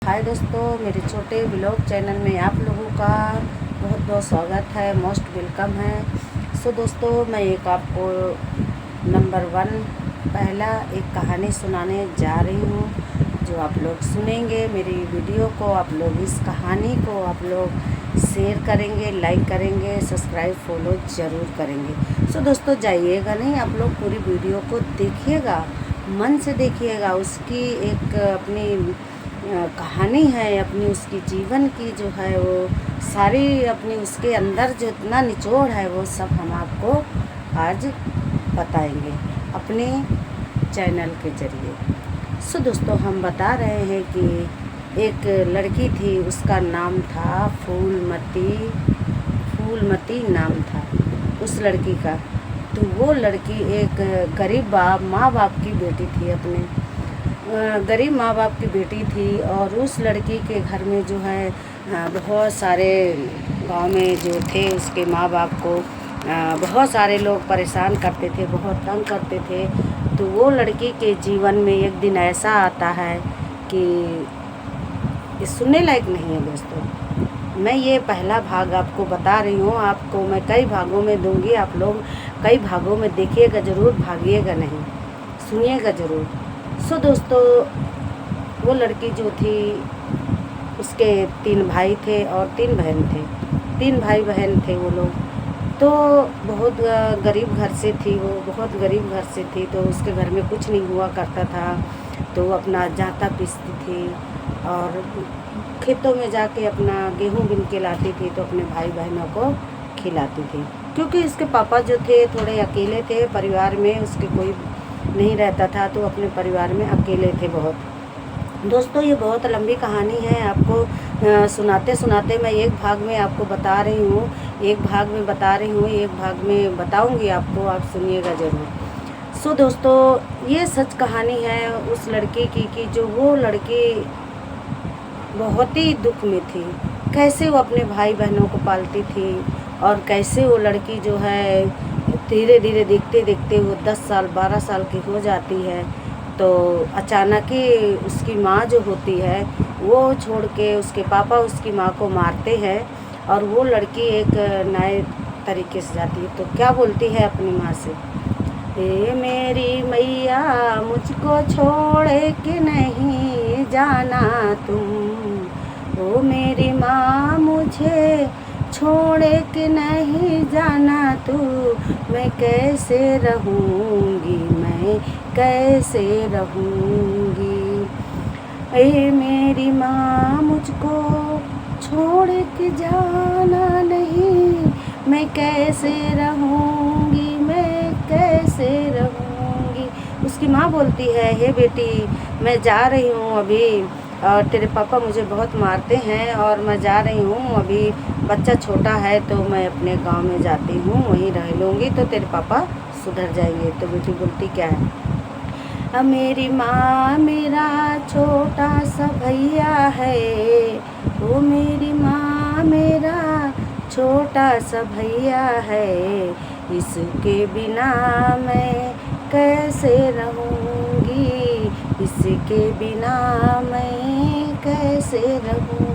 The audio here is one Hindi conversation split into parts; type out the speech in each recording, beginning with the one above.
हाय दोस्तों, मेरे छोटे ब्लॉग चैनल में आप लोगों का बहुत बहुत स्वागत है, मोस्ट वेलकम है। सो दोस्तों, मैं एक आपको नंबर 1 पहला एक कहानी सुनाने जा रही हूँ, जो आप लोग सुनेंगे मेरी वीडियो को। आप लोग इस कहानी को आप लोग शेयर करेंगे, लाइक करेंगे, सब्सक्राइब फॉलो ज़रूर करेंगे। सो दोस्तों, जाइएगा नहीं, आप लोग पूरी वीडियो को देखिएगा, मन से देखिएगा। उसकी एक अपनी कहानी है, अपनी उसकी जीवन की जो है वो सारी अपनी उसके अंदर जो इतना निचोड़ है वो सब हम आपको आज बताएंगे अपने चैनल के ज़रिए। सो दोस्तों, हम बता रहे हैं कि एक लड़की थी, उसका नाम था फूलमती। फूलमती नाम था उस लड़की का। तो वो लड़की एक गरीब माँ बाप की बेटी थी, अपने गरीब माँ बाप की बेटी थी। और उस लड़की के घर में जो है बहुत सारे गांव में जो थे उसके माँ बाप को बहुत सारे लोग परेशान करते थे, बहुत तंग करते थे। तो वो लड़की के जीवन में एक दिन ऐसा आता है कि ये सुनने लायक नहीं है दोस्तों। मैं ये पहला भाग आपको बता रही हूँ, आपको मैं कई भागों में दूंगी, आप लोग कई भागों में देखिएगा ज़रूर, भागिएगा नहीं, सुनिएगा ज़रूर। सो दोस्तों, वो लड़की जो थी उसके 3 भाई थे और 3 बहन थे। 3 भाई बहन थे वो लोग। तो बहुत गरीब घर से थी, वो बहुत गरीब घर से थी। तो उसके घर में कुछ नहीं हुआ करता था, तो वो अपना जाता पीसती थी और खेतों में जाके अपना गेहूं बीन के लाती थी, तो अपने भाई बहनों को खिलाती थी। क्योंकि इसके पापा जो थे थोड़े अकेले थे, परिवार में उसके कोई नहीं रहता था, तो अपने परिवार में अकेले थे बहुत। दोस्तों, ये बहुत लंबी कहानी है, आपको सुनाते सुनाते मैं एक भाग में आपको बता रही हूँ, एक भाग में बता रही हूँ, एक भाग में बताऊँगी आपको, आप सुनिएगा ज़रूर। सो दोस्तों, ये सच कहानी है उस लड़की की कि जो वो लड़की बहुत ही दुख में थी। कैसे वो अपने भाई बहनों को पालती थी और कैसे वो लड़की जो है धीरे धीरे देखते देखते वो 10 साल 12 साल की हो जाती है। तो अचानक ही उसकी माँ जो होती है वो छोड़ के, उसके पापा उसकी माँ को मारते हैं और वो लड़की एक नए तरीके से जाती है। तो क्या बोलती है अपनी माँ से, हे मेरी मैया मुझको छोड़ के नहीं जाना तुम, ओ मेरी माँ मुझे छोड़ के नहीं जाना तू, मैं कैसे रहूँगी, मैं कैसे रहूँगी। ए मेरी माँ मुझको छोड़ के जाना नहीं, मैं कैसे रहूँगी, मैं कैसे रहूँगी। उसकी माँ बोलती है, हे बेटी मैं जा रही हूँ अभी, और तेरे पापा मुझे बहुत मारते हैं और मैं जा रही हूँ, अभी बच्चा छोटा है तो मैं अपने गांव में जाती हूँ, वहीं रह लूँगी तो तेरे पापा सुधर जाएंगे। तो बेटी बोलती क्या है, मेरी माँ मेरा छोटा सा भैया है, वो मेरी माँ मेरा छोटा सा भैया है, इसके बिना मैं कैसे रहूँगी, इसके बिना मैं कैसे रहूँगी।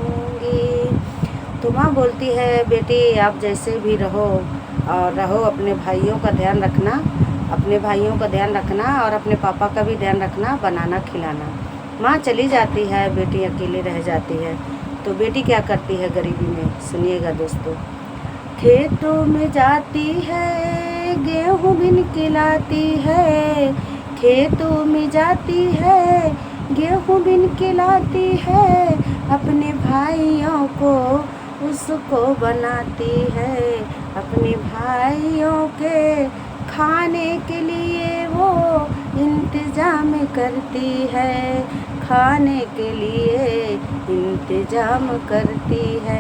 तो माँ बोलती है, बेटी आप जैसे भी रहो और रहो, अपने भाइयों का ध्यान रखना, अपने भाइयों का ध्यान रखना और अपने पापा का भी ध्यान रखना, बनाना खिलाना। माँ चली जाती है, बेटी अकेले रह जाती है। तो बेटी क्या करती है गरीबी में, सुनिएगा दोस्तों। खेतों में जाती है, गेहूँ बीन के लाती है, खेतों में जाती है, गेहूँ बीन के लाती है, अपने भाइयों को उसको बनाती है, अपने भाइयों के खाने के लिए वो इंतज़ाम करती है, खाने के लिए इंतज़ाम करती है।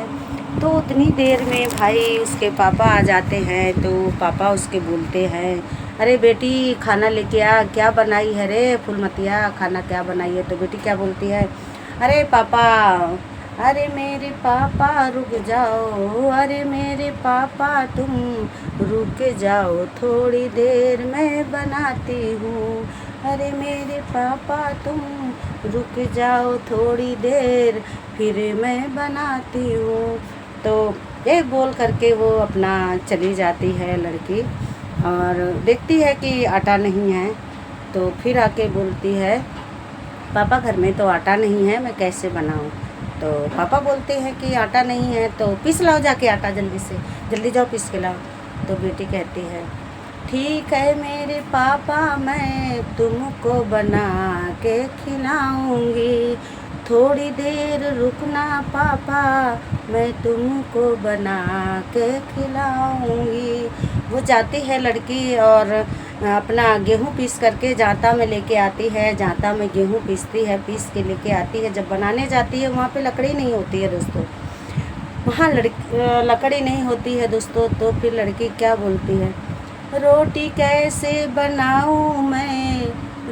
तो उतनी देर में भाई उसके पापा आ जाते हैं। तो पापा उसके बोलते हैं, अरे बेटी खाना लेके आ, क्या बनाई है रे फूलमतिया, खाना क्या बनाई है। तो बेटी क्या बोलती है, अरे पापा, अरे मेरे पापा रुक जाओ, अरे मेरे पापा तुम रुक जाओ, थोड़ी देर मैं बनाती हूँ, अरे मेरे पापा तुम रुक जाओ थोड़ी देर फिर मैं बनाती हूँ। तो ये बोल करके वो अपना चली जाती है लड़की और देखती है कि आटा नहीं है। तो फिर आके बोलती है पापा घर में तो आटा नहीं है, मैं कैसे बनाऊँ। तो पापा बोलते हैं कि आटा नहीं है तो पीस लाओ जाके आटा, जल्दी से जल्दी जाओ पीस के लाओ। तो बेटी कहती है ठीक है मेरे पापा, मैं तुमको बना के खिलाऊंगी, थोड़ी देर रुकना पापा, मैं तुमको बना के खिलाऊंगी। वो जाती है लड़की और अपना गेहूँ पीस करके जांता में लेके आती है। जांता में गेहूँ पीसती है, पीस के लेके आती है। जब बनाने जाती है वहाँ पे लकड़ी नहीं होती है दोस्तों, वहाँ लकड़ी नहीं होती है दोस्तों। तो फिर लड़की क्या बोलती है, रोटी कैसे बनाऊँ मैं,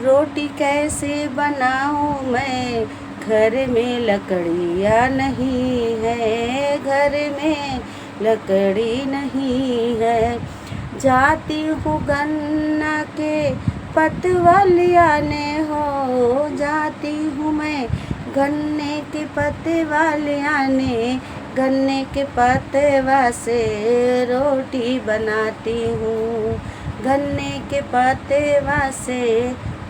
रोटी कैसे बनाऊँ मैं, घर में लकड़ियाँ नहीं है, घर में लकड़ी नहीं है। जाती हूँ गन्ना के पतवाली आने हो, जाती हूँ मैं गन्ने के पत्ते वाले आने, गन्ने के पत्तेवा से रोटी बनाती हूँ, गन्ने के पत्तेवा से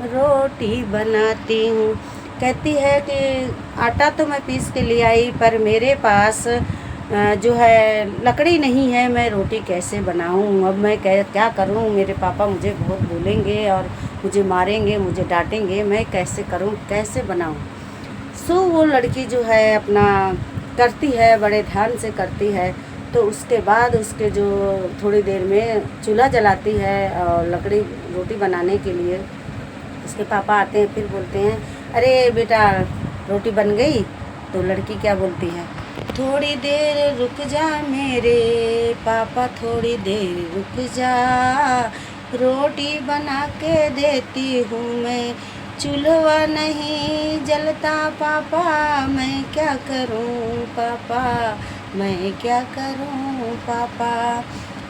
रोटी बनाती हूँ। कहती है कि आटा तो मैं पीस के ले आई पर मेरे पास जो है लकड़ी नहीं है, मैं रोटी कैसे बनाऊँ। अब मैं क्या करूँ, मेरे पापा मुझे बहुत बोलेंगे और मुझे मारेंगे, मुझे डांटेंगे, मैं कैसे करूँ, कैसे बनाऊँ। सो वो लड़की जो है अपना करती है, बड़े ध्यान से करती है। तो उसके बाद उसके जो थोड़ी देर में चूल्हा जलाती है और लकड़ी रोटी बनाने के लिए उसके पापा आते हैं। फिर बोलते हैं अरे बेटा रोटी बन गई। तो लड़की क्या बोलती है, थोड़ी देर रुक जा मेरे पापा, थोड़ी देर रुक जा, रोटी बना के देती हूँ मैं, चूल्हा नहीं जलता पापा, मैं क्या करूँ पापा, मैं क्या करूँ पापा,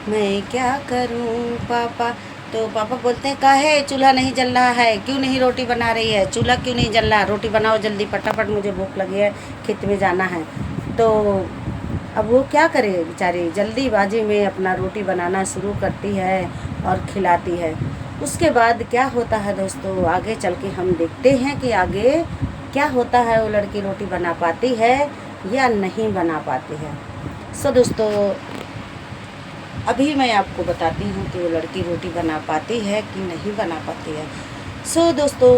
मैं क्या करूँ पापा। तो पापा बोलते हैं काहे चूल्हा नहीं जल रहा है, क्यों नहीं रोटी बना रही है, चूल्हा क्यों नहीं जल रहा, रोटी बनाओ जल्दी फटाफट, मुझे भूख लगी है, खेत में जाना है। तो अब वो क्या करे बेचारी, जल्दीबाजी में अपना रोटी बनाना शुरू करती है और खिलाती है। उसके बाद क्या होता है दोस्तों, आगे चल के हम देखते हैं कि आगे क्या होता है। वो लड़की रोटी बना पाती है या नहीं बना पाती है। सो दोस्तों अभी मैं आपको बताती हूँ कि वो लड़की रोटी बना पाती है कि नहीं बना पाती है। सो दोस्तों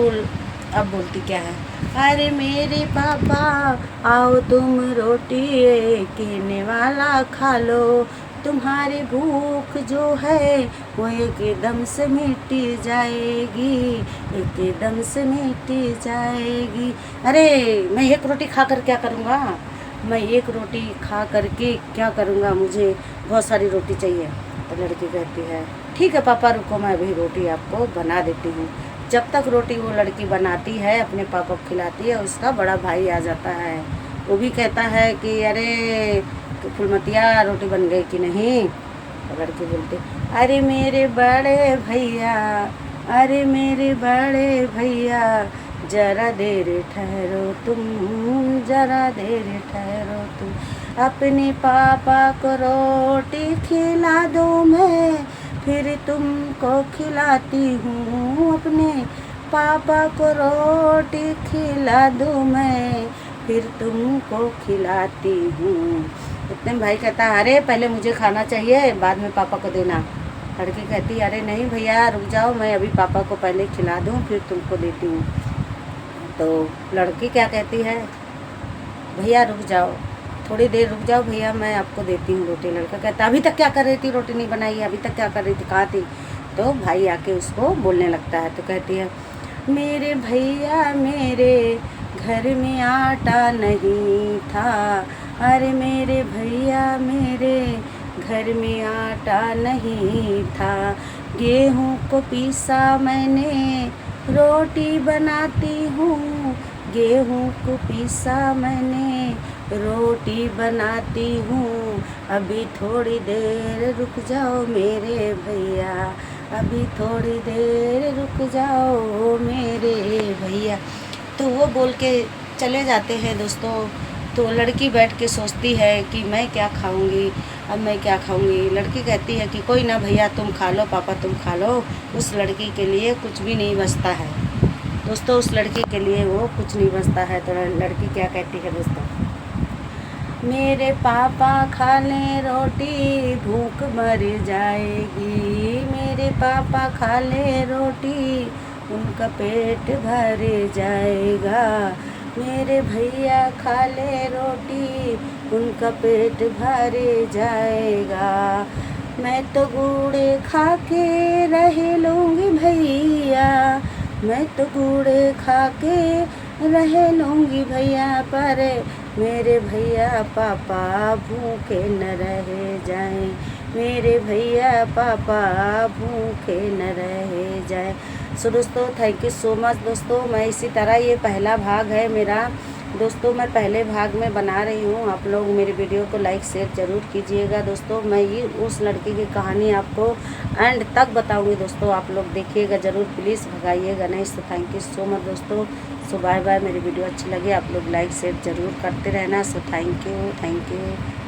अब बोलती क्या है, अरे मेरे पापा आओ तुम रोटी कहने वाला खा लो, तुम्हारी भूख जो है वो एकदम से मिटी जाएगी, एकदम से मिटी जाएगी। अरे मैं एक रोटी खाकर क्या करूँगा, मैं एक रोटी खा करके क्या करूँगा, मुझे बहुत सारी रोटी चाहिए। तो लड़की कहती है ठीक है पापा रुको, मैं अभी रोटी आपको बना देती हूँ। जब तक रोटी वो लड़की बनाती है अपने पापा को खिलाती है, उसका बड़ा भाई आ जाता है। वो भी कहता है कि अरे फुलमतिया रोटी बन गई कि नहीं। तो लड़की बोलती अरे मेरे बड़े भैया, अरे मेरे बड़े भैया, जरा देर ठहरो तुम, जरा देर ठहरो तुम, अपने पापा को रोटी खिला दो, मैं फिर तुमको खिलाती हूँ, अपने पापा को रोटी खिला दूँ मैं, फिर तुमको खिलाती हूँ। इतने भाई कहता है अरे पहले मुझे खाना चाहिए बाद में पापा को देना। लड़की कहती है अरे नहीं भैया रुक जाओ, मैं अभी पापा को पहले खिला दूँ फिर तुमको देती हूँ। तो लड़की क्या कहती है, भैया रुक जाओ, थोड़ी देर रुक जाओ भैया, मैं आपको देती हूँ रोटी। लड़का कहता अभी तक क्या कर रही थी, रोटी नहीं बनाई है, अभी तक क्या कर रही थी, कहाँ थी। तो भाई आके उसको बोलने लगता है। तो कहती है मेरे भैया मेरे घर में आटा नहीं था, अरे मेरे भैया मेरे घर में आटा नहीं था, गेहूँ को पीसा मैंने रोटी बनाती हूँ, गेहूँ को पीसा मैंने रोटी बनाती हूँ, अभी थोड़ी देर रुक जाओ मेरे भैया, अभी थोड़ी देर रुक जाओ मेरे भैया। तो वो बोल के चले जाते हैं दोस्तों। तो लड़की बैठ के सोचती है कि मैं क्या खाऊंगी, अब मैं क्या खाऊंगी। लड़की कहती है कि कोई ना भैया तुम खा लो, पापा तुम खा लो। उस लड़की के लिए कुछ भी नहीं बचता है दोस्तों, उस लड़की के लिए वो कुछ नहीं बचता है। तो लड़की क्या कहती है दोस्तों, मेरे पापा खा ले रोटी भूख मर जाएगी, मेरे पापा खा ले रोटी उनका पेट भर जाएगा, मेरे भैया खा ले रोटी उनका पेट भर जाएगा। मैं तो गुड़े खा के रह लूँगी भैया, मैं तो गुड़े खा के रह लूँगी भैया, पर मेरे भैया पापा भूखे न रह जाएं, मेरे भैया पापा भूखे न रह जाएं। सो दोस्तों थैंक यू सो मच दोस्तों। मैं इसी तरह, ये पहला भाग है मेरा दोस्तों, मैं पहले भाग में बना रही हूँ। आप लोग मेरे वीडियो को लाइक शेयर ज़रूर कीजिएगा दोस्तों। मैं ये उस लड़की की कहानी आपको एंड तक बताऊँगी दोस्तों, आप लोग देखिएगा ज़रूर, प्लीज़ भगाइएगा नहीं। So thank you so much दोस्तों। सो बाय बाय। मेरी वीडियो अच्छी लगे आप लोग लाइक शेयर ज़रूर करते रहना। So thank you.